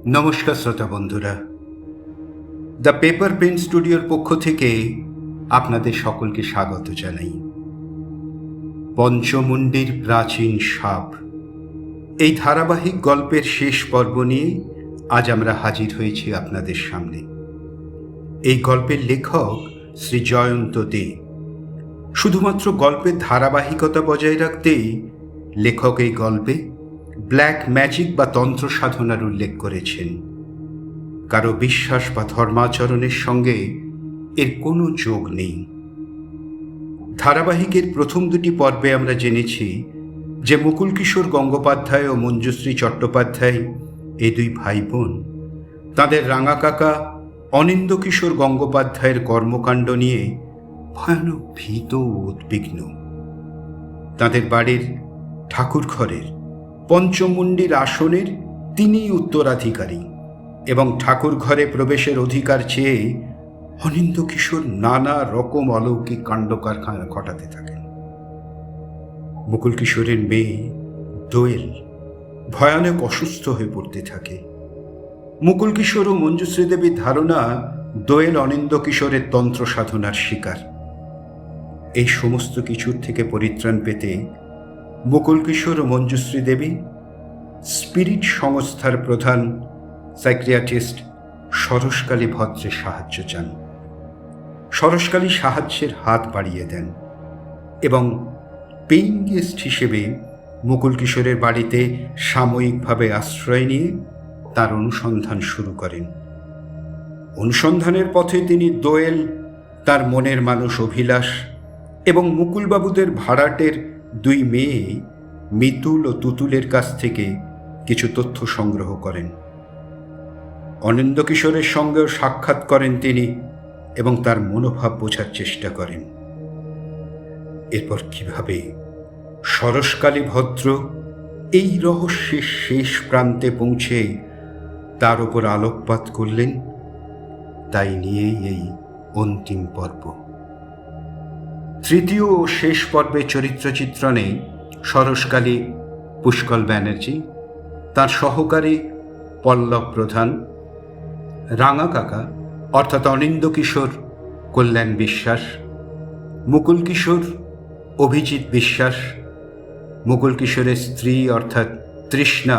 নমস্কার শ্রোতা বন্ধুরা, দ্য পেপার পেন স্টুডিওর পক্ষ থেকে আপনাদের সকলকে স্বাগত জানাই। পঞ্চমুণ্ডির প্রাচীন সাপ এই ধারাবাহিক গল্পের শেষ পর্ব নিয়ে আজ আমরা হাজির হয়েছি আপনাদের সামনে। এই গল্পের লেখক শ্রী জয়ন্ত দে। শুধুমাত্র গল্পের ধারাবাহিকতা বজায় রাখতেই লেখক এই গল্পে ব্ল্যাক ম্যাজিক বা তন্ত্র সাধনার উল্লেখ করেছেন। কারো বিশ্বাস বা ধর্মাচরণের সঙ্গে এর কোনো যোগ নেই। ধারাবাহিকের প্রথম দুটি পর্বে আমরা জেনেছি যে মুকুল কিশোর গঙ্গোপাধ্যায় ও মঞ্জুশ্রী চট্টোপাধ্যায় এই দুই ভাই বোন তাঁদের রাঙা কাকা অনিন্দ কিশোর গঙ্গোপাধ্যায়ের কর্মকাণ্ড নিয়ে ভয়ানক ভীত ও উদ্বিগ্ন। তাঁদের বাড়ির ঠাকুর ঘরের পঞ্চমুণ্ডির আসনের তিনিই উত্তরাধিকারী এবং ঠাকুর ঘরে প্রবেশের অধিকার চেয়ে অনিন্দ কিশোর নানা রকম অলৌকিক কাণ্ড কারখানা ঘটাতে থাকেন। মুকুল কিশোরের মেয়ে দোয়েল ভয়ানক অসুস্থ হয়ে পড়তে থাকে। মুকুল কিশোর ও মঞ্জুশ্রী দেবীর ধারণা দোয়েল অনিন্দ কিশোরের তন্ত্র সাধনার শিকার। এই সমস্ত কিছুর থেকে পরিত্রাণ পেতে মুকুল কিশোর ও মঞ্জুশ্রী দেবী স্পিরিট সংস্থার প্রধান সাইকিয়াট্রিস্ট সরসকালী ভদ্রের সাহায্য চান। সরসকালী সাহায্যের হাত বাড়িয়ে দেন এবং পেইং গেস্ট হিসেবে মুকুল কিশোরের বাড়িতে সাময়িকভাবে আশ্রয় নিয়ে তার অনুসন্ধান শুরু করেন। অনুসন্ধানের পথে তিনি দোয়েল, তার মনের মানুষ অভিলাষ এবং মুকুলবাবুদের ভাড়াটের দুই মেয়ে মিতুল ও তুতুলের কাছ থেকে কিছু তথ্য সংগ্রহ করেন। অনিন্দ কিশোরের সঙ্গেও সাক্ষাৎ করেন তিনি এবং তার মনোভাব বোঝার চেষ্টা করেন। এরপর কিভাবে সরসকালী ভদ্র এই রহস্যের শেষ প্রান্তে পৌঁছে তার উপর আলোকপাত করলেন, তাই নিয়েই এই অন্তিম পর্ব। তৃতীয় ও শেষ পর্বে চরিত্র চিত্রণে সরসকালী পুষ্কল ব্যানার্জি, তার সহকারী পল্লব প্রধান, রাঙা কাকা অর্থাৎ অনিন্দ কিশোর কল্যাণ বিশ্বাস, মুকুল কিশোর অভিজিৎ বিশ্বাস, মুকুল কিশোরের স্ত্রী অর্থাৎ তৃষ্ণা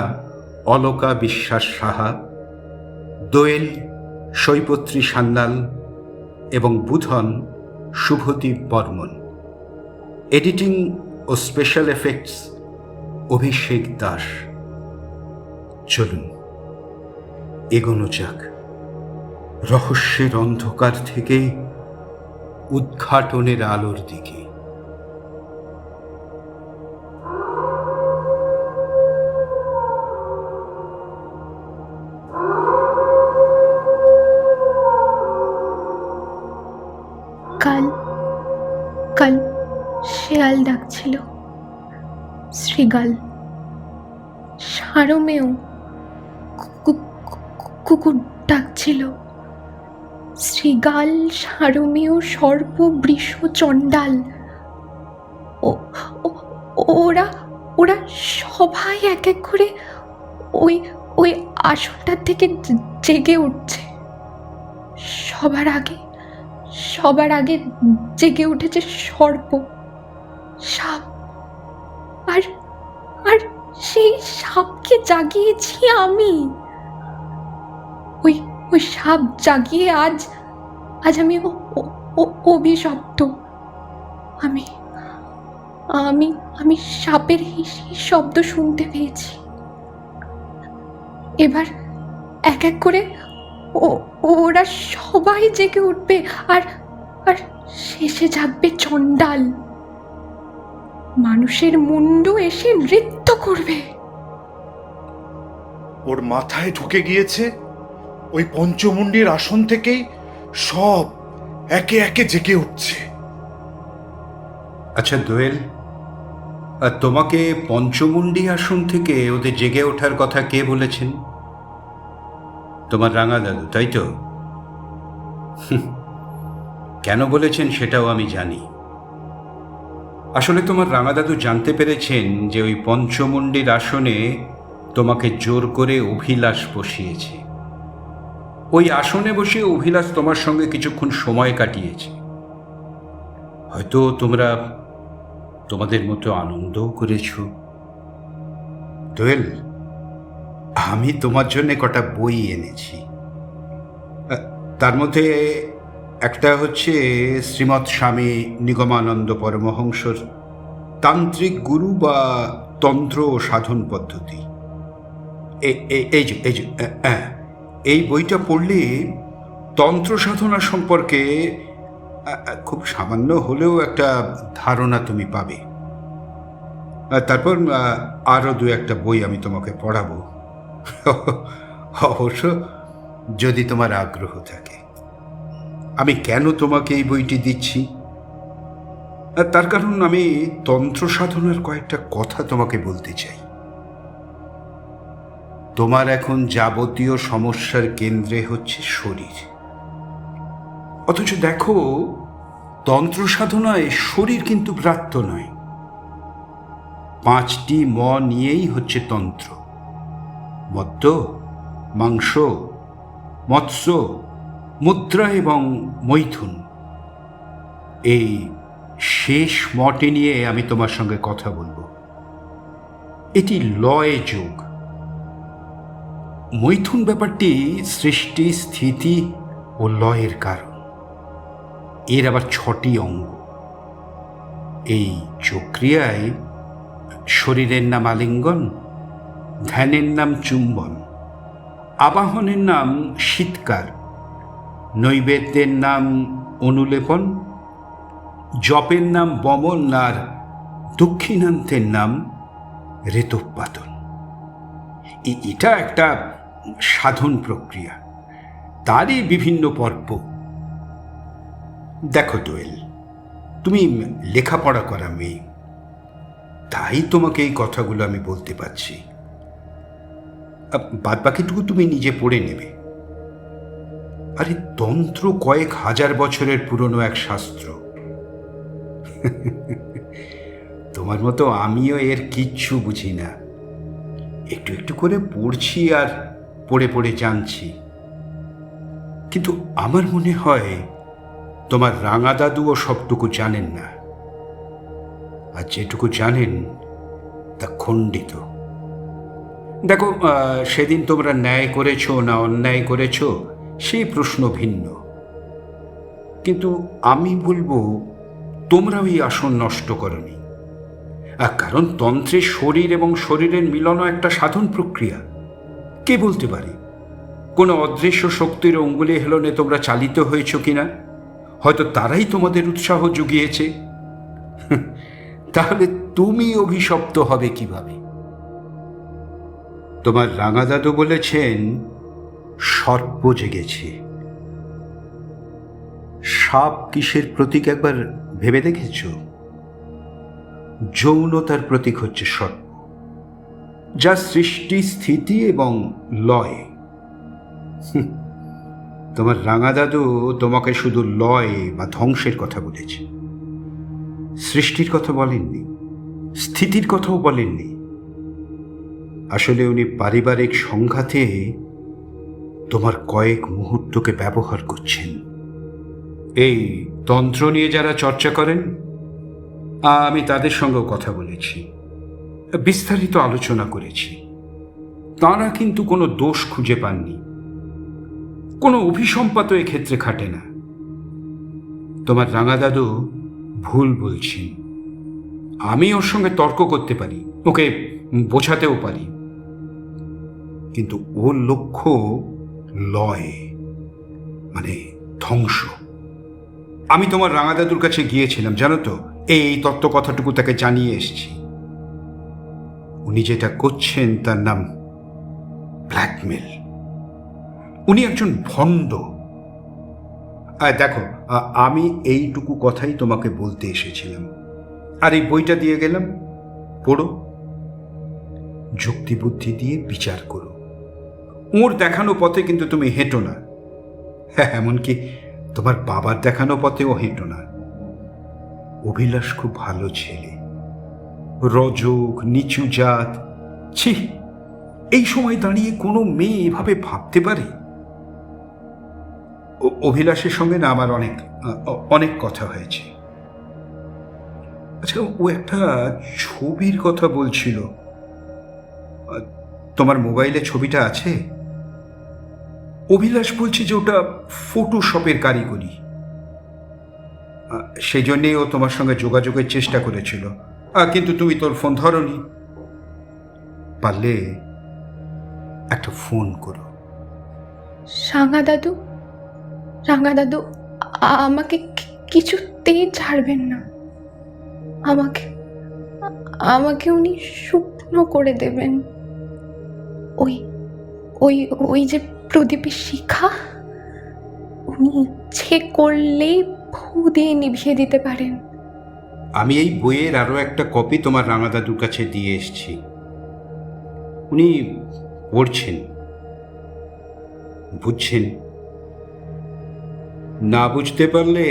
অলকা বিশ্বাস সাহা, দোয়েল শৈপত্রী সান্যাল এবং বুধন শুভদীপ বর্মন। এডিটিং ও স্পেশাল এফেক্টস অভিষেক দাস। চলুন এগোনো যাক রহস্যের অন্ধকার থেকে উদ্ঘাটনের আলোর দিকে। কাল শেয়াল ডাকছিল, শ্রীগাল, সারমেয় কুকুর ডাকছিল। শ্রীগাল, সারমেয়, সর্প, বৃষ, চণ্ডাল ওরা সবাই এক এক করে ওই আসনটার থেকে জেগে উঠছে। সবার আগে জেগে উঠেছে সর্প, সাপ, আর সেই সাপকে জাগিয়েছি আমি। ওই সাপ জাগিয়ে আজ আমি অভিশপ্ত। আমি সাপের হিসির শব্দ শুনতে পেয়েছি। এবার এক এক করে ওরা সবাই জেগে উঠবে আর শেষে জাগবে চণ্ডাল। মানুষের মুন্ডু এসে নৃত্য করবে। ওর মাথায় ঢুকে গিয়েছে ওই পঞ্চমুণ্ডির আসন থেকেই সব একে একে জেগে উঠছে। আচ্ছা দোয়েল, আর তোমাকে পঞ্চমুণ্ডি আসন থেকে ওদের জেগে ওঠার কথা কে বলেছেন? তোমার রাঙা দাদু, তাই তো? কেন বলেছেন সেটাও আমি জানি। আসলে তোমার রাঙা দাদু জানতে পেরেছেন যে ওই পঞ্চমুণ্ডির আসনে তোমাকে জোর করে অভিলাষ বসিয়েছে। ওই আসনে বসে অভিলাষ তোমার সঙ্গে কিছুক্ষণ সময় কাটিয়েছে। হয়তো তোমরা তোমাদের মতো আনন্দও করেছ। দোয়েল, আমি তোমার জন্য কটা বই এনেছি। তার মধ্যে একটা হচ্ছে শ্রীমৎ স্বামী নিগমানন্দ পরমহংসর তান্ত্রিক গুরু বা তন্ত্র ও সাধন পদ্ধতি। এই বইটা পড়লে তন্ত্র সাধনা সম্পর্কে খুব সামান্য হলেও একটা ধারণা তুমি পাবে। তারপর আরও দু একটা বই আমি তোমাকে পড়াবো, অবশ্য যদি তোমার আগ্রহ থাকে। আমি কেন তোমাকে এই বইটি দিচ্ছি, তার কারণ আমি তন্ত্র সাধনার কয়েকটা কথা তোমাকে বলতে চাই। তোমার এখন যাবতীয় সমস্যার কেন্দ্রে হচ্ছে শরীর, অথচ দেখো তন্ত্র সাধনায় শরীর কিন্তু গ্রাহ্য নয়। 5টি ম নিয়েই হচ্ছে তন্ত্র: মদ্য, মাংস, মৎস্য, মুদ্রা এবং মৈথুন। এই শেষ মটি নিয়ে আমি তোমার সঙ্গে কথা বলবো। এটি লয় যোগ। মৈথুন ব্যাপারটি সৃষ্টি, স্থিতি ও লয়ের কারণ। এর আবার 6টি অঙ্গ। এই চক্রিয়ায় শরীরের নাম আলিঙ্গন, ধ্যানের নাম চুম্বন, আবাহনের নাম শীতকার, নৈবেদ্যের নাম অনুলেপন, জপের নাম বমন, আর দক্ষিণান্তের নাম ঋতোৎপাদন। এটা একটা সাধন প্রক্রিয়া, তারই বিভিন্ন পর্ব। দেখো দোয়েল, তুমি লেখাপড়া করা মেয়ে, তাই তোমাকে এই কথাগুলো আমি বলতে পারছি। বাদ বাকিটুকু তুমি নিজে পড়ে নেবে। আরে তন্ত্র কয়েক হাজার বছরের পুরনো এক শাস্ত্র। তোমার মতো আমিও এর কিচ্ছু বুঝি না, একটু একটু করে পড়ছি আর পড়ে পড়ে জানছি। কিন্তু আমার মনে হয় তোমার রাঙা দাদুও সবটুকু জানেন না, আর যেটুকু জানেন তা খণ্ডিত। দেখো, সেদিন তোমরা ন্যায় করেছো না অন্যায় করেছো সেই প্রশ্ন ভিন্ন, কিন্তু আমি বলবো তোমরা ওই আসন নষ্ট করনি। কারণ তন্ত্রে শরীর এবং শরীরের মিলনও একটা সাধন প্রক্রিয়া। কে বলতে পারে কোনো অদৃশ্য শক্তির অঙ্গুলি হেলনে তোমরা চালিত হয়েছ কিনা? হয়তো তারাই তোমাদের উৎসাহ জুগিয়েছে। তাহলে তুমি অভিশপ্ত হবে কিভাবে? তোমার রাঙা দাদু বলেছেন সর্প জেগেছে। সাপ কিসের প্রতীক একবার ভেবে দেখেছ? যৌনতার প্রতীক হচ্ছে সর্প, যা সৃষ্টি, স্থিতি এবং লয়। তোমার রাঙা দাদু তোমাকে শুধু লয় বা ধ্বংসের কথা বলেছে, সৃষ্টির কথা বলেননি, স্থিতির কথাও বলেননি। আসলে উনি পারিবারিক সংঘাতে তোমার কয়েক মুহূর্তকে ব্যবহার করছেন। এই তন্ত্র নিয়ে যারা চর্চা করেন, আমি তাদের সঙ্গেও কথা বলেছি, বিস্তারিত আলোচনা করেছি। তাঁরা কিন্তু কোনো দোষ খুঁজে পাননি, কোনো অভিসম্পাত এক্ষেত্রে খাটে না। তোমার রাঙা দাদু ভুল বলছেন। আমি ওর সঙ্গে তর্ক করতে পারি, ওকে বোঝাতেও পারি, কিন্তু ওর লক্ষ্য লয়, মানে ধ্বংস। আমি তোমার রাঙা দাদুর কাছে গিয়েছিলাম, জানো তো, এই তত্ত্ব কথাটুকু তাকে জানিয়ে এসেছি। উনি যেটা করছেন তার নাম ব্ল্যাকমেল। উনি একজন ভণ্ড। দেখো, আমি এইটুকু কথাই তোমাকে বলতে এসেছিলাম, আর এই বইটা দিয়ে গেলাম, পড়ো, যুক্তিবুদ্ধি দিয়ে বিচার করো। ওর দেখানো পথে কিন্তু তুমি হেঁটো না। হ্যাঁ, এমনকি তোমার বাবার দেখানো পথেও হেঁটো না। অভিলাষ খুব ভালো ছেলে, রজক, নিচু জাত, ছি, এই সময় দাঁড়িয়ে কোনো মেয়ে এভাবে ভাবতে পারে? অভিলাষের সঙ্গে না আমার অনেক অনেক কথা হয়েছে। আচ্ছা, ও একটা ছবির কথা বলছিল। তোমার মোবাইলে ছবিটা আছে? অভিলাষ বলছে যে ওটা ফটোশপের কারিগরি। সেই জন্যেই ও তোমার সঙ্গে যোগাযোগের চেষ্টা করেছিল, কিন্তু তুমি তোর ফোন ধরনি। পারলে একটা ফোন করো। রাঙা দাদু, রাঙা দাদু আমাকে কিছুতেই ছাড়বেন না। আমাকে আমাকে উনি শুকনো করে দেবেন। ওই ওই ওই যে প্রদীপের শিখা, উনি ইচ্ছে করলেই ফু দিয়ে নিভিয়ে দিতে পারেন। আমি এই বইয়ের আরও একটা কপি তোমার রাঙা দাদুর কাছে দিয়ে এসেছি। উনি পড়ছেন, বুঝছেন। না বুঝতে পারলে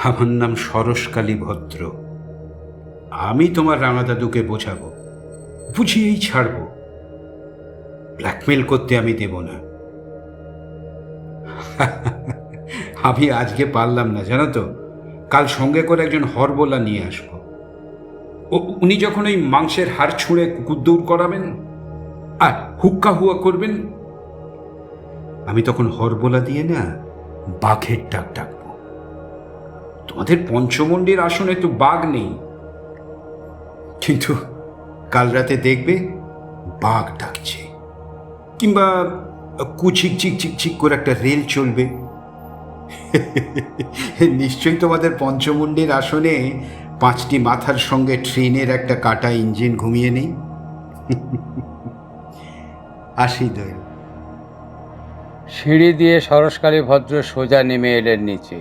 আমার নাম সরসকালী ভদ্র। আমি তোমার রাঙা দাদুকে বোঝাবো, বুঝিয়েই ছাড়বো। ব্ল্যাকমেল করতে আমি দেব না। আমি আজকে পারলাম না, জানো তো। কাল সঙ্গে করে একজন হরবোলা নিয়ে আসবো। উনি যখন ওই মাংসের হাড় ছুঁড়ে কুকুর দৌড় করাবেন আর হুক্কা হুয়া করবেন, আমি তখন হরবোলা দিয়ে না বাঘের ডাক ডাকবো। তোমাদের পঞ্চমন্ডির আসনে তো বাঘ নেই, কিন্তু কাল রাতে দেখবে বাঘ ডাকছে, কিংবা কুচিক চিক চিক চিক করে একটা রেল চলবে। নিশ্চয়ই তোমাদের পঞ্চমুণ্ডের আসনে 5টি মাথার সঙ্গে ট্রেনের একটা কাটা ইঞ্জিন ঘুমিয়ে নেই। আসি দোয়েল। সিঁড়ি দিয়ে সরসকালী ভদ্র সোজা নেমে এলেন নিচে।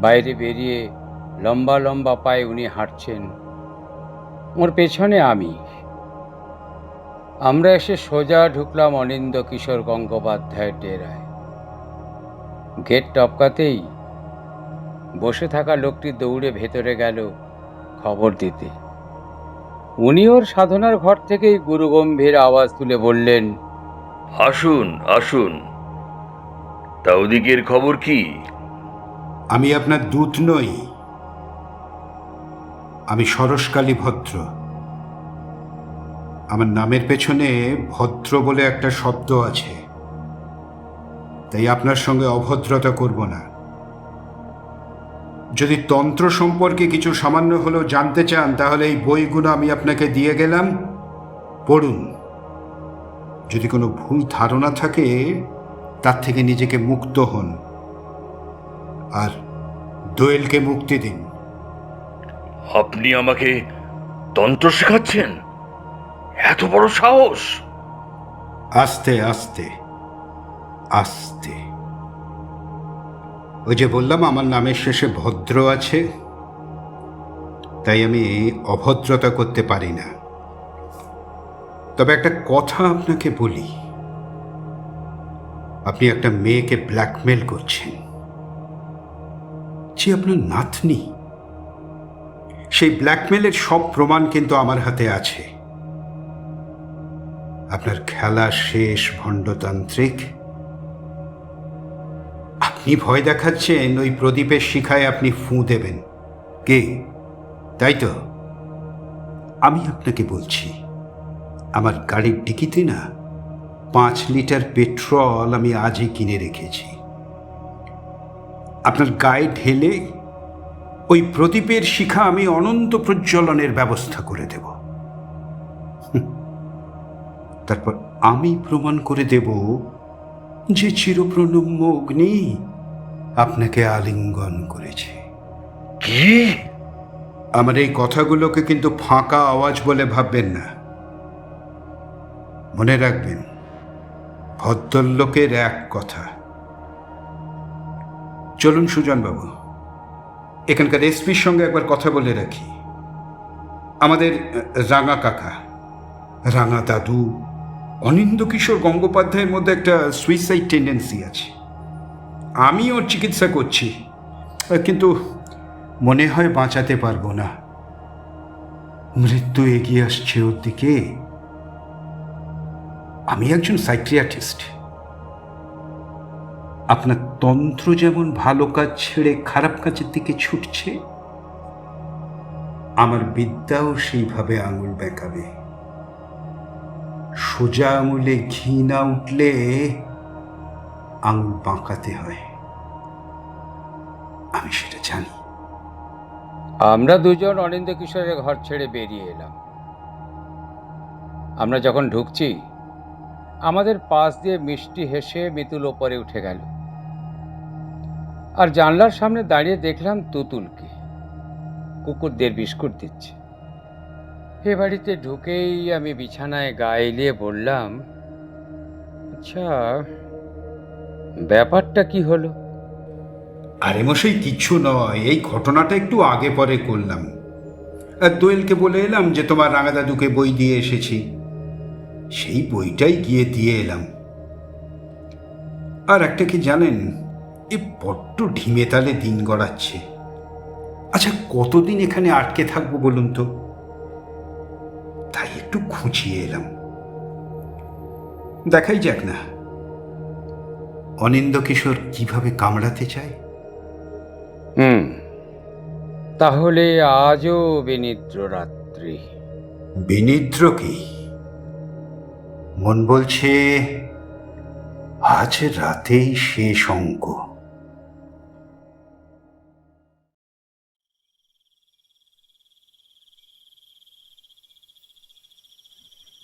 বাইরে বেরিয়ে লম্বা লম্বা পায়ে উনি হাঁটছেন, ওর পেছনে আমি। আমরা এসে সোজা ঢুকলাম অনিন্দ কিশোর গঙ্গোপাধ্যায়ের ডেরায়। গেট টপকাতেই বসে থাকা লোকটি দৌড়ে ভেতরে গেল খবর দিতে। উনি ওর সাধনার ঘর থেকেই গুরুগম্ভীর আওয়াজ তুলে বললেন, আসুন আসুন, তা ওদিকের খবর কি? আমি আপনার দূত নই, আমি সরসকালী ভদ্র। আমার নামের পেছনে ভদ্র বলে একটা শব্দ আছে, তাই আপনার সঙ্গে অভদ্রতা করব না। যদি তন্ত্র সম্পর্কে কিছু সামান্য হলেও জানতে চান, তাহলে এই বইগুলো আমি আপনাকে দিয়ে গেলাম, পড়ুন। যদি কোনো ভুল ধারণা থাকে, তার থেকে নিজেকে মুক্ত হন আর দোয়েলকে মুক্তি দিন। আপনি আমাকে তন্ত্র শেখাচ্ছেন? এত বড় সাহস! আস্তে আস্তে আস্তে। ওই যে বললাম আমার নামের শেষে ভদ্র আছে, তাই আমি অভদ্রতা করতে পারি না। তবে একটা কথা আপনাকে বলি, আপনি একটা মেয়েকে ব্ল্যাকমেল করছেন, যে আপনার নাতনি। সেই ব্ল্যাকমেলের সব প্রমাণ কিন্তু আমার হাতে আছে। আপনার খেলা শেষ, ভণ্ডতান্ত্রিক। আপনি ভয় দেখাচ্ছেন ওই প্রদীপের শিখায় আপনি ফুঁ দেবেন, কে? তাই তো? আমি আপনাকে বলছি, আমার গাড়ির ডিকিতে না 5 লিটার পেট্রোল আমি আজই কিনে রেখেছি। আপনার গায়ে ঢেলে ওই প্রদীপের শিখা আমি অনন্ত প্রজ্বলনের ব্যবস্থা করে দেব। তারপর আমি প্রমাণ করে দেব যে চিরপ্রণম্য অগ্নি আপনাকে আলিঙ্গন করেছে। কি? আমার এই কথাগুলোকে কিন্তু ফাঁকা আওয়াজ বলে ভাববেন না। মনে রাখবেন, ভদ্রলোকের এক কথা। চলুন সুজনবাবু, এখানকার এসপির সঙ্গে একবার কথা বলে রাখি। আমাদের রাঙা কাকা, রাঙা দাদু, অনিন্দ কিশোর গঙ্গোপাধ্যায়ের মধ্যে একটা সুইসাইড টেন্ডেন্সি আছে। আমি ওর চিকিৎসা করছি, কিন্তু মনে হয় বাঁচাতে পারবো না। মৃত্যু এগিয়ে আসছে ওর দিকে। আমি একজন সাইকিয়াট্রিস্ট। আপনার তন্ত্র যেমন ভালো কাজ ছেড়ে খারাপ কাজের দিকে ছুটছে, আমার বিদ্যাও সেইভাবে আঙুল বেঁকাবে। সোজা আঙুলে ঘি না উঠলে আঙুল বাঁকাতে হয়, আমি সেটা জানি। আমরা দুজন অনিন্দ কিশোরের ঘর ছেড়ে বেরিয়ে এলাম। আমরা যখন ঢুকছি, আমাদের পাশ দিয়ে মিষ্টি হেসে মিতুল ওপরে উঠে গেল। আর জানলার সামনে দাঁড়িয়ে দেখলাম তুতুলকে কুকুরদের বিস্কুট দিচ্ছে। এ বাড়িতে ঢুকেই আমি বিছানায় গা এলিয়ে বললাম, আচ্ছা, ব্যাপারটা কি হলো? আরে মশাই, কিচ্ছু নয়, এই ঘটনাটা একটু আগে পরে করলাম। আর দোয়েলকে বলে এলাম যে তোমার রাঙা দাদুকে বই দিয়ে এসেছি, সেই বইটাই গিয়ে দিয়ে এলাম। আর একটা কি জানেন, এ বড্ড ঢিমে তালে দিন গড়াচ্ছে। আচ্ছা, কতদিন এখানে আটকে থাকবো বলুন তো? তাই একটু খুঁচিয়ে এলাম। দেখাই যাক না অনিন্দ কিশোর কিভাবে কামড়াতে চায়। তাহলে আজও বিনিদ্র রাত্রি। বিনিদ্র কি? মন বলছে আজ রাতেই শেষ অঙ্ক।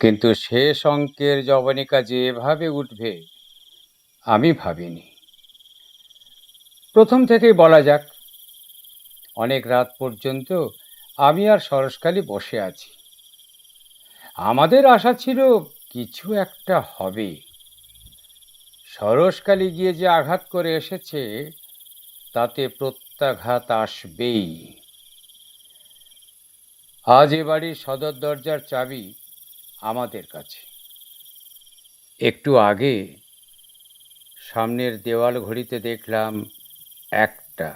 কিন্তু শেষ অঙ্কের জবনিকা যেভাবে উঠবে আমি ভাবিনি। প্রথম থেকেই বলা যাক, অনেক রাত পর্যন্ত আমি আর সরসকালী বসে আছি। আমাদের আশা ছিল কিছু একটা হবে। সরসকালী গিয়ে যে আঘাত করে এসেছে, তাতে প্রত্যাঘাত আসবেই। আজ এ বাড়ির সদর দরজার চাবি আমাদের কাছে। একটু আগে সামনের দেওয়াল ঘড়িতে দেখলাম 1টা।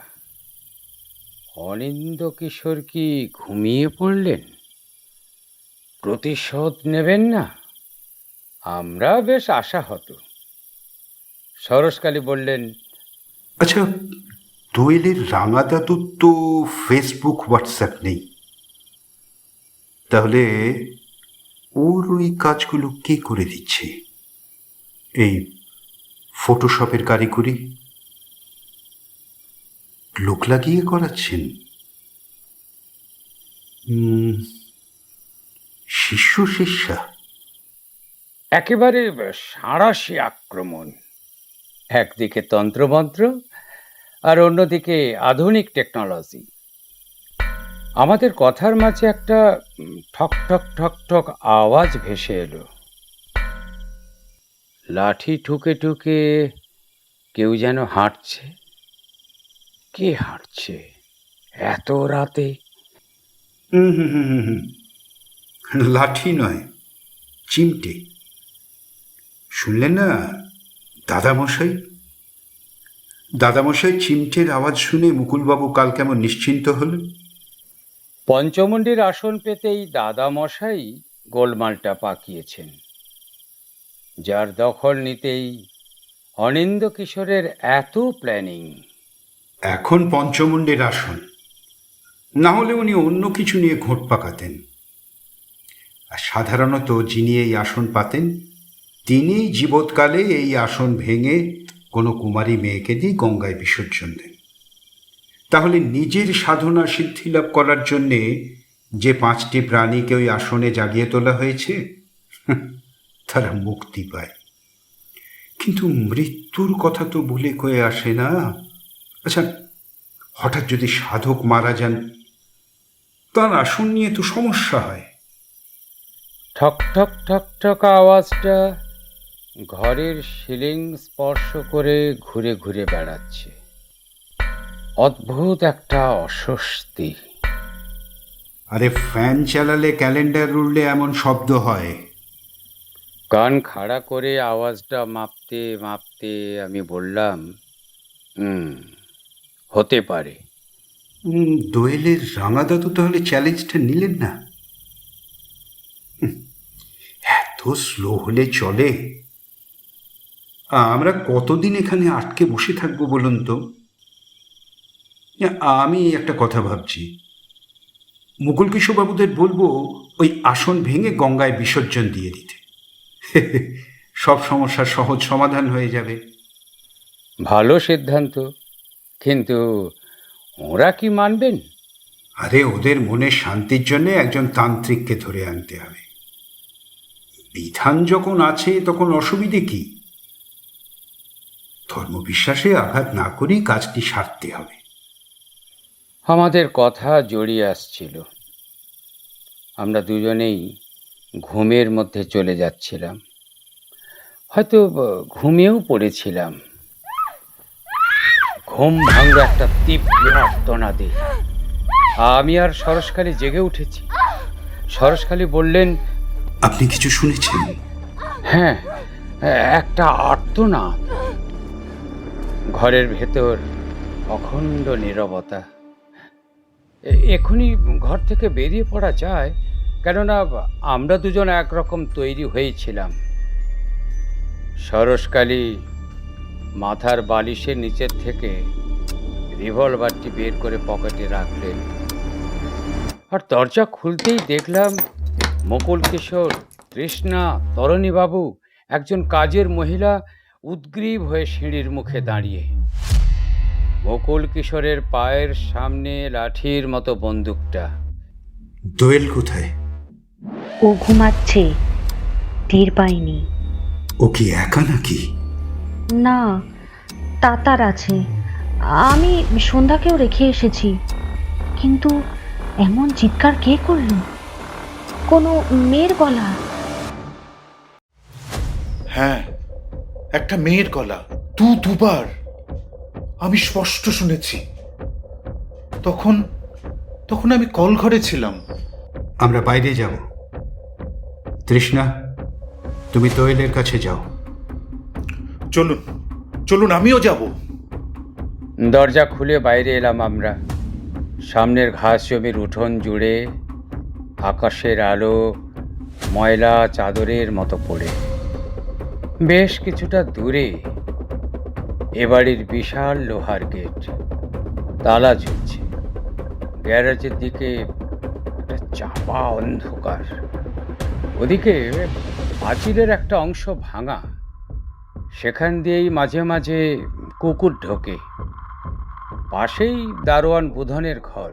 অনিন্দ কিশোর কি ঘুমিয়ে পড়লেন? প্রতিশোধ নেবেন না? আমরা বেশ আশাহত। সরসকালী বললেন, আচ্ছা, দোয়েলের রাঙা দাদুর তো ফেসবুক হোয়াটসঅ্যাপ নেই, তাহলে ওর ওই কাজগুলো কে করে দিচ্ছে? এই ফটোশপের কারিগরি লোক লাগিয়ে করাচ্ছেন? শিষ্য শিষ্যা? একেবারে সাঁড়াশি আক্রমণ। একদিকে তন্ত্রমন্ত্র আর অন্যদিকে আধুনিক টেকনোলজি। আমাদের কথার মাঝে একটা ঠক ঠক ঠক ঠক আওয়াজ ভেসে এলো। লাঠি ঠুকে ঠুকে কেউ যেন হাঁটছে। কে হাঁটছে এত রাতে? লাঠি নয়, চিমটে। শুনলেন না দাদামশাই? দাদামশাই চিমটের আওয়াজ শুনে মুকুলবাবু কাল কেমন নিশ্চিন্ত হলেন। পঞ্চমুণ্ডির আসন পেতেই দাদামশাই গোলমালটা পাকিয়েছেন। যার দখল নিতেই অনিন্দ কিশোরের এত প্ল্যানিং। এখন পঞ্চমুণ্ডের আসন, না হলে উনি অন্য কিছু নিয়ে ঘোট পাকাতেন। আর সাধারণত যিনি এই আসন পাতেন, তিনি জীবৎকালে এই আসন ভেঙে কোনো কুমারী মেয়েকে দিয়ে গঙ্গায় বিসর্জন দেন। তাহলে নিজের সাধনা সিদ্ধি লাভ করার জন্যে যে 5টি প্রাণীকে ওই আসনে জাগিয়ে তোলা হয়েছে, তারা মুক্তি পায়। কিন্তু মৃত্যুর কথা তো ভুলে কয়ে আসে না। আচ্ছা, হঠাৎ যদি সাধক মারা যান, তার আসন নিয়ে তো সমস্যা হয়। ঠক ঠক ঠক ঠক আওয়াজটা ঘরের সিলিং স্পর্শ করে ঘুরে ঘুরে বেড়াচ্ছে। অদ্ভুত একটা অস্বস্তি। আরে ফ্যান চালালে, ক্যালেন্ডার উড়লে এমন শব্দ হয়? কান খাড়া করে আওয়াজটা মাপতে মাপতে আমি বললাম, হতে পারে। দোয়েলের রাঙা দাদু তাহলে চ্যালেঞ্জটা নিলেন না? এত এত স্লো হলে চলে? আমরা কতদিন এখানে আটকে বসে থাকবো বলুন তো? আমি একটা কথা ভাবছি, মুকুল কিশোরবাবুদের বলবো ওই আসন ভেঙে গঙ্গায় বিসর্জন দিয়ে দিতে। সব সমস্যার সহজ সমাধান হয়ে যাবে। ভালো সিদ্ধান্ত, কিন্তু ওরা কি মানবেন? আরে ওদের মনে শান্তির জন্য একজন তান্ত্রিককে ধরে আনতে হবে। বিধান যখন আছে তখন অসুবিধে কি? ধর্মবিশ্বাসে আঘাত না করেই কাজটি সারতে হবে। আমাদের কথা জড়িয়ে আসছিল। আমরা দুজনেই ঘুমের মধ্যে চলে যাচ্ছিলাম, হয়তো ঘুমিয়েও পড়েছিলাম। ঘুম ভাঙা একটা তীব্র আর্তনাদে আমি আর সরসখালি জেগে উঠেছি। সরসখালি বললেন, আপনি কিছু শুনেছেন? হ্যাঁ, একটা আর্তনাদ। ঘরের ভেতর অখণ্ড নীরবতা। এখনই ঘর থেকে বেরিয়ে পড়া যায়, কেননা আমরা দুজন একরকম তৈরি হয়েছিলাম। সরসকালী মাথার বালিশের নিচের থেকে রিভলভারটি বের করে পকেটে রাখলেন, আর দরজা খুলতেই দেখলাম মুকুল কিশোর, তৃষ্ণা, তরণীবাবু, একজন কাজের মহিলা উদ্গ্রীব হয়ে সিঁড়ির মুখে দাঁড়িয়ে। মুকুল কিশোরের পায়ের সামনে লাঠির মতো বন্দুকটা। দোয়েল কোথায়? ও ঘুমাচ্ছে, টের পাইনি। ও কি একা নাকি? না, তাতার আছে। আমি সন্ধ্যাকেও রেখে এসেছি। কিন্তু এমন চিৎকার কে করলো? কোনো মেয়ের গলা। হ্যাঁ, একটা মেয়ের গলা, দুবার আমি স্পষ্ট শুনেছি। তখন তখন আমি কল ঘরে ছিলাম। আমরা বাইরে যাব। তৃষ্ণা, তুমি দোয়েলের কাছে যাও। চলুন চলুন, আমিও যাব। দরজা খুলে বাইরে এলাম আমরা। সামনের ঘাস জমির উঠোন জুড়ে আকাশের আলো ময়লা চাদরের মতো পড়ে। বেশ কিছুটা দূরে এ বাড়ির বিশাল লোহার গেট, তালা ঝুলছে। গ্যারেজের দিকে একটা চাপা অন্ধকার। ওদিকে পাঁচিলের একটা অংশ ভাঙা, সেখান দিয়েই মাঝে মাঝে কুকুর ঢোকে। পাশেই দারোয়ান বুধনের ঘর।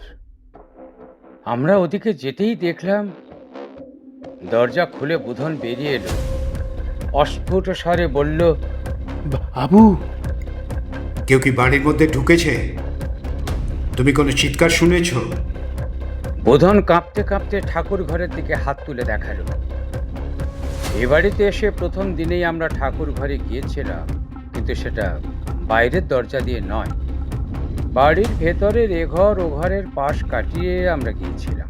আমরা ওদিকে যেতেই দেখলাম দরজা খুলে বুধন বেরিয়ে এলো। অস্ফুট স্বরে বলল, বাবু। কেউ কি বাড়ির মধ্যে ঢুকেছে? তুমি কোনো চিৎকার শুনেছ? বুধন কাঁপতে কাঁপতে ঠাকুর ঘরের দিকে হাত তুলে দেখালো। এ বাড়িতে এসে প্রথম দিনেই আমরা ঠাকুর ঘরে গিয়েছিলাম, কিন্তু সেটা বাইরের দরজা দিয়ে নয়, বাড়ির ভেতরের এ ঘর ও ঘরের পাশ কাটিয়ে আমরা গিয়েছিলাম।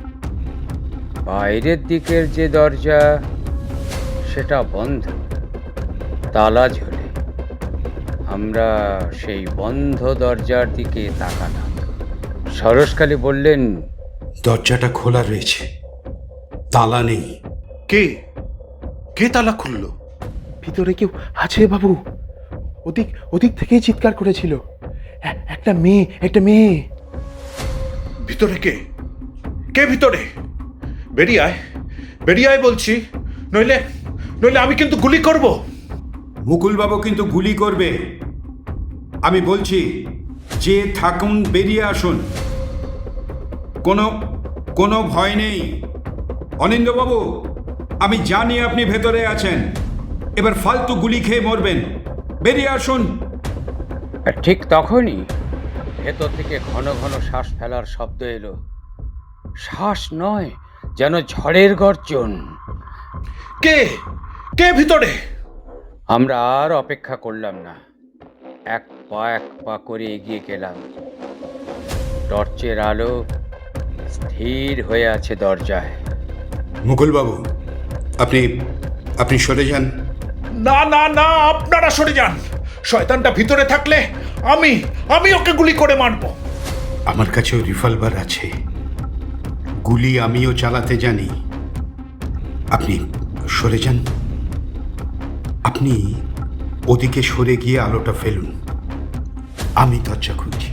বাইরের দিকের যে দরজা সেটা বন্ধ, তালা ঝোলে। আমরা সেই বন্ধ দরজার দিকে তাকালাম। সরসকালী বললেন, দরজাটা খোলা রয়েছে, তালা নেই। কে কে তালা খুললো? ভিতরে কেউ আছে বাবু? ওদিক ওদিক থেকেই চিৎকার করেছিল। একটা মেয়ে। ভিতরে কে? কে ভিতরে? বেরিয়ে আয়, বেরিয়ে আয় বলছি, নইলে নইলে আমি কিন্তু গুলি করব। মুকুলবাবু কিন্তু গুলি করবে। আমি বলছি, যে থাকুন বেরিয়ে আসুন, কোনো কোনো ভয় নেই। অনিন্দ্যবাবু, আমি জানি আপনি ভেতরে আছেন, এবার ফালতু গুলি খেয়ে মরবেন। বেরিয়ে আসুন। আর ঠিক তখনই ভেতর থেকে ঘন ঘন শ্বাস ফেলার শব্দ এলো। শ্বাস নয়, যেন ঝড়ের গর্জন। কে কে ভিতরে? আমরা আর অপেক্ষা করলাম না, এক পা করে এগিয়ে গেলাম। টর্চের আলো স্থির হয়ে আছে দরজায়। মুকুলবাবু, আপনি আপনি সরে যান। না না না, আপনারা সরে যান। শয়তানটা ভিতরে থাকলে আমি ওকে গুলি করে মারবো। আমার কাছেও রিভলভার আছে, গুলি আমিও চালাতে জানি। আপনি সরে যান। আপনি ওদিকে সরে গিয়ে আলোটা ফেলুন, আমি দরজা খুলছি।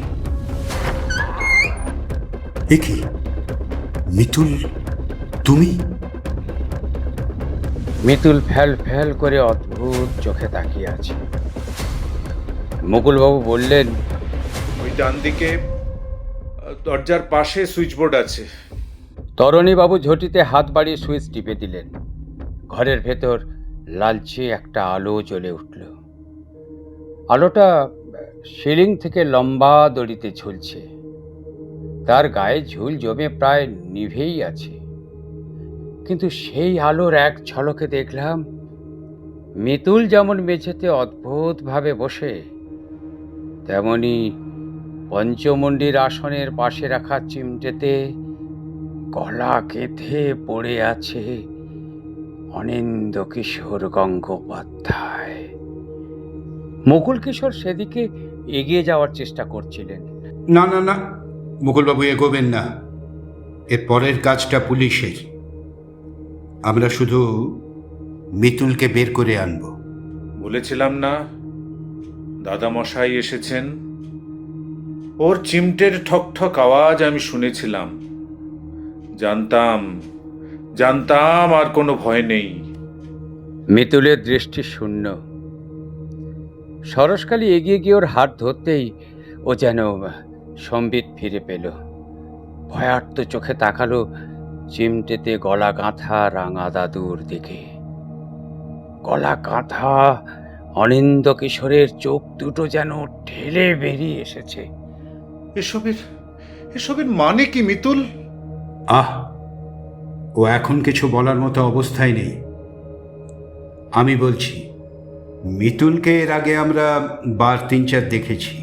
এ কি মিতুল, তুমি? মিতুল ফ্যাল ফ্যাল করে অদ্ভুত চোখে তাকিয়ে আছে। মুকুলবাবু বললেন, ওই ডান দিকে দরজার পাশে সুইচ বোর্ড আছে। তরণীবাবু ঝটিতে হাত বাড়িয়ে সুইচ টিপে দিলেন। ঘরের ভেতর লালচে একটা আলো জ্বলে উঠল। আলোটা সিলিং থেকে লম্বা দড়িতে ঝুলছে। তার গায়ে ঝুল জমে প্রায় নিভেই আছে। কিন্তু সেই আলোর এক ঝলকে দেখলাম মিতুল যেমন মেঝেতে অদ্ভুতভাবে বসে, তেমনি পঞ্চমুণ্ডির আসনের পাশে রাখা চিমটেতে গলা কেঁথে পড়ে আছে অনিন্দ্যকিশোর গঙ্গোপাধ্যায়। মুকুল কিশোর সেদিকে এগিয়ে যাওয়ার চেষ্টা করছিলেন। না না না, মুকুলবাবু এগোবেন না, এর পরের কাজটা পুলিশের। আমরা শুধু মিতুলকে বের করে আনব। বলেছিলাম না দাদা মশাই এসেছেন? ওর চিমটের ঠক ঠক আওয়াজ আমি শুনেছিলাম। জানতাম জানতাম আর কোনো ভয় নেই। মিতুলের দৃষ্টি শূন্য। সরসকালী এগিয়ে গিয়ে ওর হাত ধরতেই ও যেন সম্বিত ফিরে পেল। ভয়ার্ত চোখে তাকালো চিমটেতে গলা গাঁথা রাঙা দাদুর দিকে। গলা গাঁথা অনিন্দ্যকিশোরের চোখ দুটো যেন ঠেলে বেরিয়ে এসেছে। এসবের মানে কি মিতুল? আহ, ও এখন কিছু বলার মতো অবস্থায় নেই। আমি বলছি, মিতুলকে এর আগে আমরা বার 3-4 দেখেছি।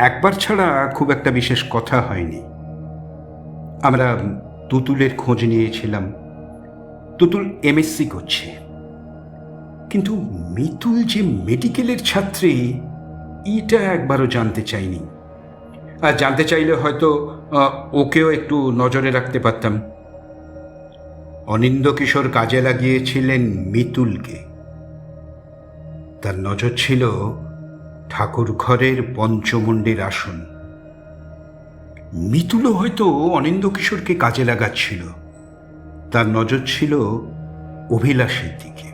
একবার ছাড়া খুব একটা বিশেষ কথা হয়নি। আমরা তুতুলের খোঁজ নিয়েছিলাম। তুতুল এমএসসি করছে, কিন্তু মিতুল যে মেডিকেলের ছাত্রী এটা একবারও জানতে চাইনি। আর জানতে চাইলে হয়তো ওকেও একটু নজরে রাখতে পারতাম। অনিন্দ্যকিশোর কাজে লাগিয়েছিলেন মিতুলকে। তার নজর ছিল ঠাকুর ঘরের পঞ্চমুণ্ডির আসন। মিতুলও হয়তো অনিন্দ্যকিশোরকে কাজে লাগাচ্ছিল। তার নজর ছিল অভিলাষের দিকে।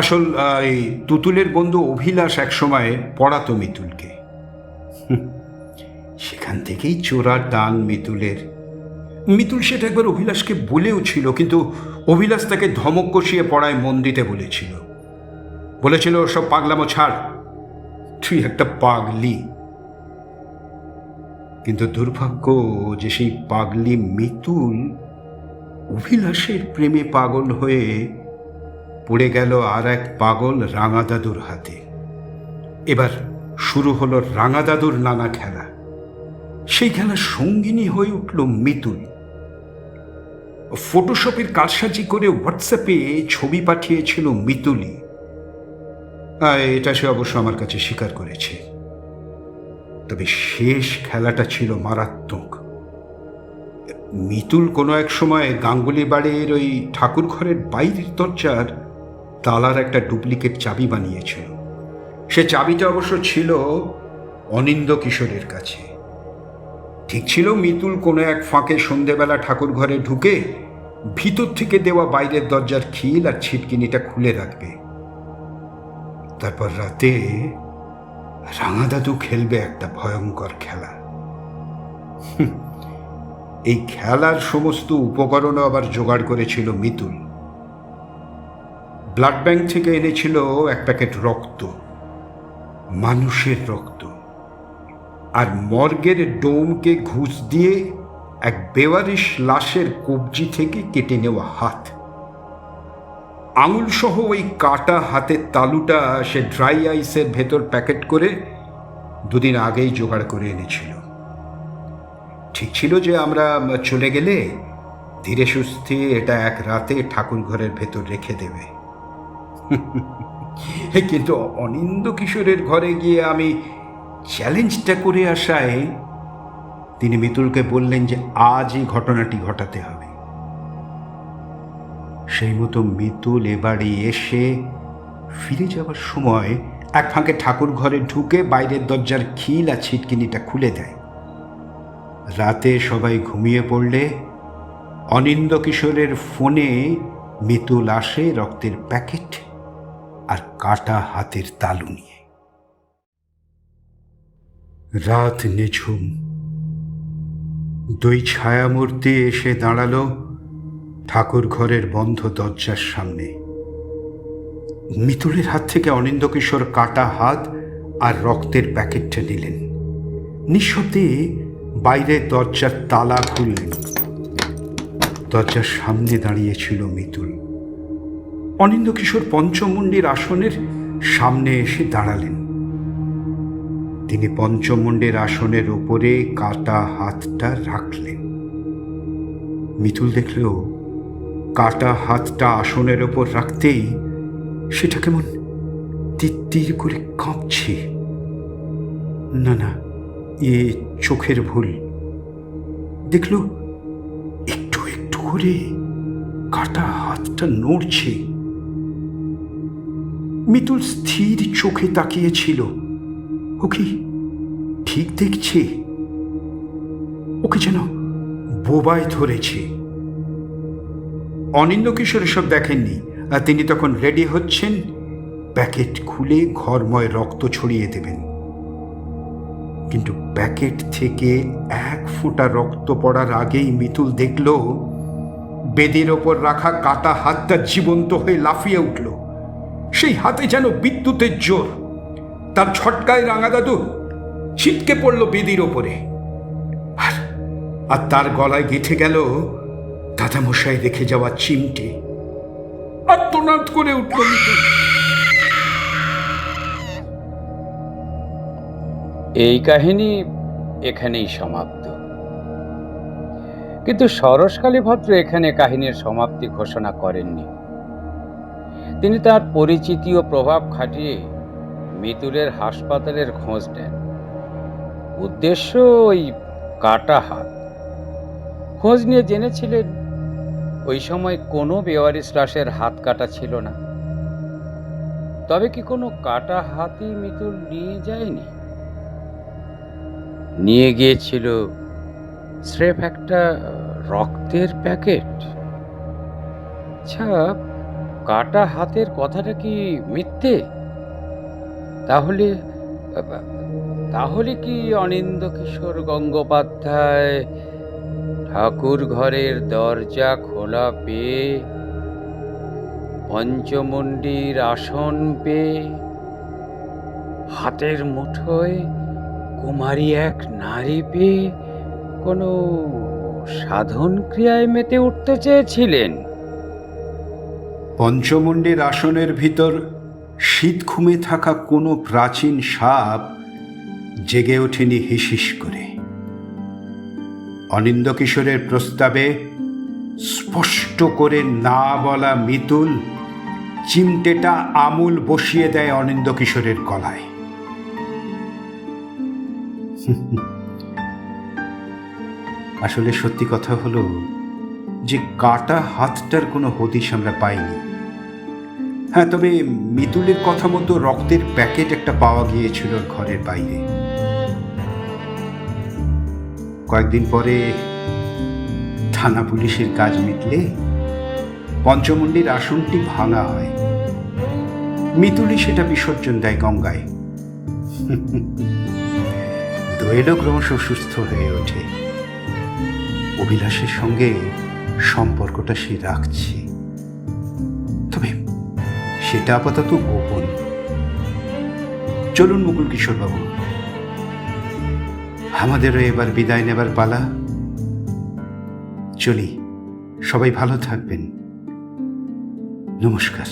আসল এই তুতুলের বন্ধু অভিলাষ একসময় পড়াতো মিতুলকে। সেখান থেকেই চোরা টান মিতুলের। মিতুল সেটা একবার অভিলাষকে বলেও ছিল, কিন্তু অভিলাষ তাকে ধমক কষিয়ে পড়ায় মন দিতে বলেছিল সব পাগলামো ছাড়, তুই একটা পাগলি। কিন্তু দুর্ভাগ্য যে সেই পাগলি মিতুল অভিলাষের প্রেমে পাগল হয়ে পড়ে গেল আর এক পাগল রাঙা দাদুর হাতে। এবার শুরু হলো রাঙা দাদুর নানা খেলা। সেই খেলার সঙ্গিনী হয়ে উঠল মিতুল। ফটোশপের কারসাজি করে হোয়াটসঅ্যাপে ছবি পাঠিয়েছিল মিতুলি। এটা সে অবশ্য আমার কাছে স্বীকার করেছে। তবে শেষ খেলাটা ছিল মারাত্মক। মিতুল কোনো এক সময় গাঙ্গুলি বাড়ির ওই ঠাকুর ঘরের বাইরের দরজার তালার একটা ডুপ্লিকেট চাবি বানিয়েছিল। সে চাবিটা অবশ্য ছিল অনিন্দ্যকিশোরের কাছে। ঠিক ছিল মিতুল কোনো এক ফাঁকে সন্ধেবেলা ঠাকুর ঘরে ঢুকে ভিতর থেকে দেওয়া বাইরের দরজার খিল আর ছিটকিনিটা খুলে রাখবে। তারপর রাতে রাঙা দাদু খেলবে একটা ভয়ঙ্কর খেলা। এই খেলার সমস্ত উপকরণও আবার জোগাড় করেছিল মিতুল। ব্লাড ব্যাংক থেকে এনেছিল এক প্যাকেট রক্ত, মানুষের রক্ত, আর মর্গের ডোমকে ঘুষ দিয়ে এক বেওয়ারিশ লাশের কবজি থেকে কেটে নেওয়া হাত। আঙুল সহ ওই কাটা হাতের তালুটা সে ড্রাই আইসের ভেতর প্যাকেট করে 2 দিন আগেই জোগাড় করে এনেছিল। ঠিক ছিল যে আমরা চলে গেলে ধীরে সুস্থে এটা এক রাতে ঠাকুর ঘরের ভেতর রেখে দেবে। কিন্তু অনিন্দ্যকিশোরের ঘরে গিয়ে আমি চ্যালেঞ্জটা করে আসায় তিনি মিতুলকে বললেন যে আজই ঘটনাটি ঘটাতে হবে। সেই মতো মিতুল এবারে এসে ফিরে যাওয়ার সময় এক ফাঁকে ঠাকুর ঘরে ঢুকে বাইরের দরজার খিল আর ছিটকিনিটা খুলে দেয়। রাতে সবাই ঘুমিয়ে পড়লে অনিন্দ কিশোরের ফোনে মিতুল আসে রক্তের প্যাকেট আর কাটা হাতের তালু নিয়ে। রাত নিঝুম। দুই ছায়ামূর্তি এসে দাঁড়ালো ঠাকুর ঘরের বন্ধ দরজার সামনে। মিতুলের হাত থেকে অনিন্দ কিশোর কাটা হাত আর রক্তের প্যাকেটটা নিলেন। নিঃশব্দে বাইরের দরজার তালা খুললেন। দরজার সামনে দাঁড়িয়েছিল মিতুল। অনিন্দ কিশোর পঞ্চমুণ্ডির আসনের সামনে এসে দাঁড়ালেন। তিনি পঞ্চমুণ্ডের আসনের উপরে কাটা হাতটা রাখলেন। মিতুল দেখল কাটা হাতটা আসনের ওপর রাখতেই সেটা কেমন তিত্তির করে কাঁপছে। না না, এ চোখের ভুল। দেখল একটু একটু করে কাটা হাতটা নড়ছে। মিতুল স্থির চোখে তাকিয়েছিল। ও কি ঠিক দেখছে? ওকে যেন বোবায় ধরেছে। অনিন্দ কিশোর এসব দেখেননি, আর তিনি তখন রেডি হচ্ছেন প্যাকেট খুলে ঘরময় রক্ত ছড়িয়ে দেবেন। কিন্তু প্যাকেট থেকে এক ফোঁটা রক্ত পড়ার আগেই মিতুল দেখল বেদির ওপর রাখা কাটা হাতটা জীবন্ত হয়ে লাফিয়ে উঠল। সেই হাতে যেন বিদ্যুতের জোর। তার ঝটকায় রাঙা দাদু ছিটকে পড়ল বেদির ওপরে, আর তার গলায় গেঁথে গেল দাদামশাই রেখে যাওয়া চিমটে। আর্তনাদ করে উঠল মিতুল। এই কাহিনী এখানেই সমাপ্ত। কিন্তু সরসকালী ভদ্র এখানে কাহিনীর সমাপ্তি ঘোষণা করেননি। তিনি তার পরিচিতি ও প্রভাব খাটিয়ে মিতুলের হাসপাতালের খোঁজ নেন। উদ্দেশ্য ওই কাটা হাত। খোঁজ নিয়ে জেনেছিলেন ওই সময় কোনো বেওয়ারিশ লাশের হাত কাটা ছিল না। তবে কি কোনো কাটা হাতই মিতুল নিয়ে যায়নি? নিয়ে গিয়েছিল স্রেফ একটা রক্তের প্যাকেট। আচ্ছা, কাটা হাতের কথাটা কি মিথ্যে? তাহলে কি অনিন্দ কিশোর গঙ্গোপাধ্যায় ঠাকুর ঘরের দরজা খোলা পেয়ে, পঞ্চমুণ্ডির আসন পেয়ে, হাতের মুঠোয় কুমারী এক নারী পেয়ে কোনো সাধন ক্রিয়ায় মেতে উঠতে চেয়েছিলেন? পঞ্চমুণ্ডের আসনের ভিতর শীত ঘুমে থাকা কোনো প্রাচীন সাপ জেগে ওঠেনি হিসিস করে। অনিন্দ কিশোরের প্রস্তাবে স্পষ্ট করে না বলা মিতুল চিমটেটা আমূল বসিয়ে দেয় অনিন্দ কিশোরের গলায়। আসলে সত্যি কথা হলো যে কাটা হাতটার কোনো হদিশ আমরা পাইনি। হ্যাঁ, তবে মিতুলের কথা মতো রক্তের প্যাকেট একটা পাওয়া গিয়েছিল ঘরের বাইরে। কয়েকদিন পরে থানা পুলিশের কাজ মিটলে পঞ্চমুণ্ডির আসনটি ভাঙা হয়। মিতুলই সেটা বিসর্জন দেয় গঙ্গায়। দোয়েলও ক্রমশ সুস্থ হয়ে ওঠে। অভিলাষের সঙ্গে সম্পর্কটা সে রাখছে, তবে সেটা আপাতত গোপন। চলুন মুকুল কিশোর বাবু, আমাদেরও এবার বিদায় নেবার পালা। চলি, সবাই ভালো থাকবেন। নমস্কার।